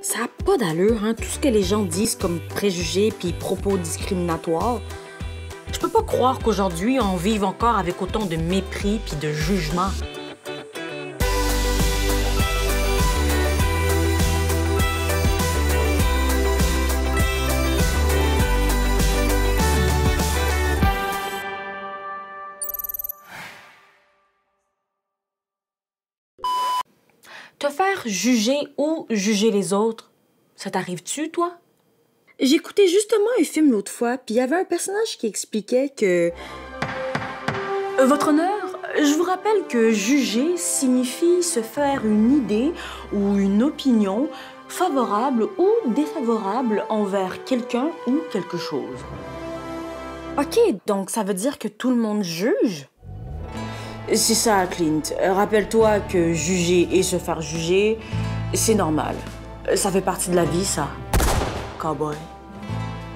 Ça n'a pas d'allure, hein, tout ce que les gens disent comme préjugés puis propos discriminatoires. Je peux pas croire qu'aujourd'hui, on vive encore avec autant de mépris puis de jugement. Te faire juger ou juger les autres, ça t'arrive-tu, toi? J'écoutais justement un film l'autre fois, puis il y avait un personnage qui expliquait que... Votre honneur, je vous rappelle que juger signifie se faire une idée ou une opinion favorable ou défavorable envers quelqu'un ou quelque chose. OK, donc ça veut dire que tout le monde juge? C'est ça, Clint. Rappelle-toi que juger et se faire juger, c'est normal. Ça fait partie de la vie, ça. Cowboy.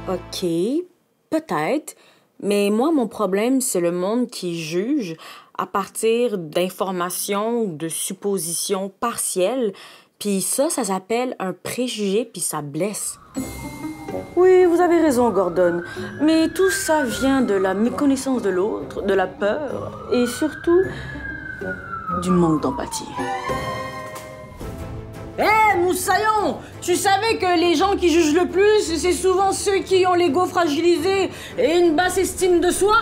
OK, peut-être. Mais moi, mon problème, c'est le monde qui juge à partir d'informations ou de suppositions partielles. Puis ça s'appelle un préjugé, puis ça blesse. Oui, vous avez raison, Gordon. Mais tout ça vient de la méconnaissance de l'autre, de la peur et surtout du manque d'empathie. Hé, Moussaillon! Tu savais que les gens qui jugent le plus, c'est souvent ceux qui ont l'ego fragilisé et une basse estime de soi?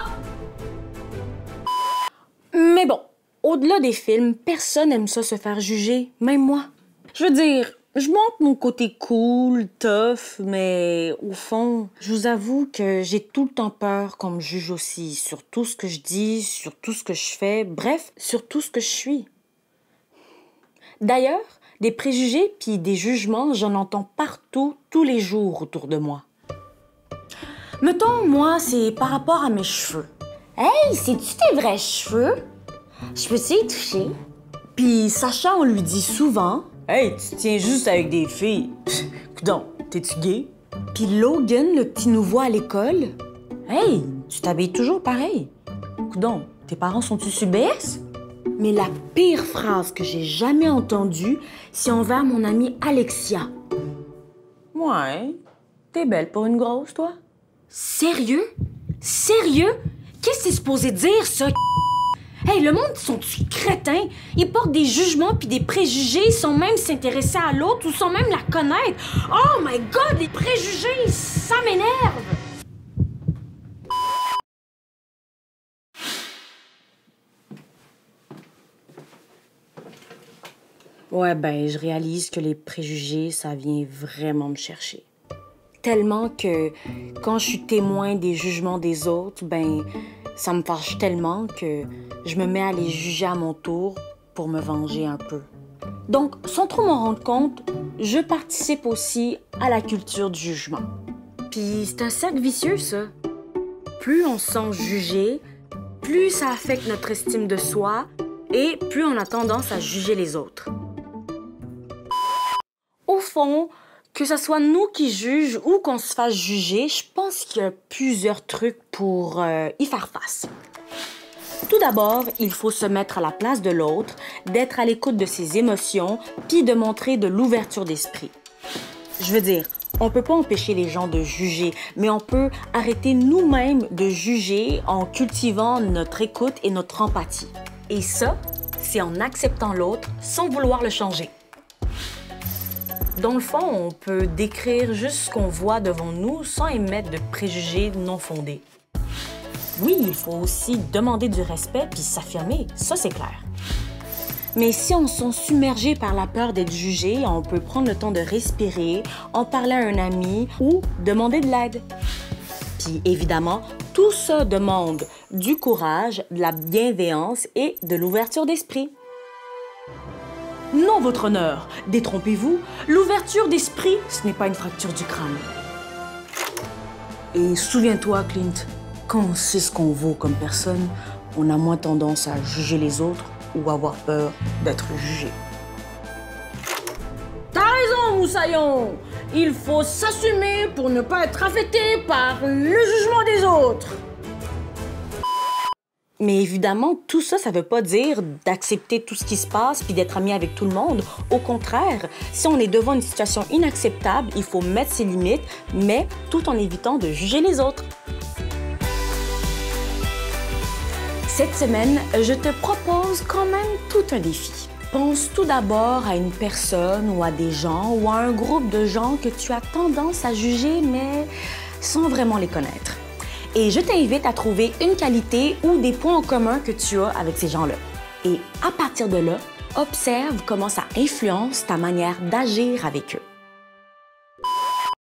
Mais bon, au-delà des films, personne n'aime ça se faire juger, même moi. Je veux dire... Je montre mon côté cool, tough, mais au fond, je vous avoue que j'ai tout le temps peur qu'on me juge aussi sur tout ce que je dis, sur tout ce que je fais, bref, sur tout ce que je suis. D'ailleurs, des préjugés puis des jugements, j'en entends partout, tous les jours autour de moi. Mettons, moi, c'est par rapport à mes cheveux. Hey, c'est-tu tes vrais cheveux? Je peux-tu y toucher? Puis Sacha, on lui dit souvent... Hey, tu tiens juste avec des filles. Coudonc, t'es-tu gay? Puis Logan, le petit nouveau à l'école. Hey, tu t'habilles toujours pareil. Coudonc, tes parents sont-ils sur BS? Mais la pire phrase que j'ai jamais entendue, c'est envers mon amie Alexia. Ouais, t'es belle pour une grosse, toi. Sérieux? Sérieux? Qu'est-ce que c'est supposé dire, ça? Hey, le monde, sont-tu crétins? Ils portent des jugements puis des préjugés sans même s'intéresser à l'autre ou sans même la connaître. Oh my God, les préjugés, ça m'énerve! Ouais, ben, je réalise que les préjugés, ça vient vraiment me chercher. Tellement que quand je suis témoin des jugements des autres, ben... ça me fâche tellement que je me mets à les juger à mon tour pour me venger un peu. Donc, sans trop m'en rendre compte, je participe aussi à la culture du jugement. Puis c'est un cercle vicieux, ça. Plus on se sent jugé, plus ça affecte notre estime de soi et plus on a tendance à juger les autres. Au fond, que ce soit nous qui jugeons ou qu'on se fasse juger, je pense qu'il y a plusieurs trucs pour y faire face. Tout d'abord, il faut se mettre à la place de l'autre, d'être à l'écoute de ses émotions, puis de montrer de l'ouverture d'esprit. Je veux dire, on peut pas empêcher les gens de juger, mais on peut arrêter nous-mêmes de juger en cultivant notre écoute et notre empathie. Et ça, c'est en acceptant l'autre sans vouloir le changer. Dans le fond, on peut décrire juste ce qu'on voit devant nous sans émettre de préjugés non fondés. Oui, il faut aussi demander du respect puis s'affirmer, ça c'est clair. Mais si on se sent submergé par la peur d'être jugé, on peut prendre le temps de respirer, en parler à un ami ou demander de l'aide. Puis évidemment, tout ça demande du courage, de la bienveillance et de l'ouverture d'esprit. Non, votre honneur, détrompez-vous, l'ouverture d'esprit, ce n'est pas une fracture du crâne. Et souviens-toi, Clint, quand on sait ce qu'on vaut comme personne, on a moins tendance à juger les autres ou avoir peur d'être jugé. T'as raison, Moussaillon! Il faut s'assumer pour ne pas être affecté par le jugement des autres. Mais évidemment, tout ça, ça veut pas dire d'accepter tout ce qui se passe puis d'être ami avec tout le monde. Au contraire, si on est devant une situation inacceptable, il faut mettre ses limites, mais tout en évitant de juger les autres. Cette semaine, je te propose quand même tout un défi. Pense tout d'abord à une personne ou à des gens ou à un groupe de gens que tu as tendance à juger, mais sans vraiment les connaître. Et je t'invite à trouver une qualité ou des points en commun que tu as avec ces gens-là. Et à partir de là, observe comment ça influence ta manière d'agir avec eux.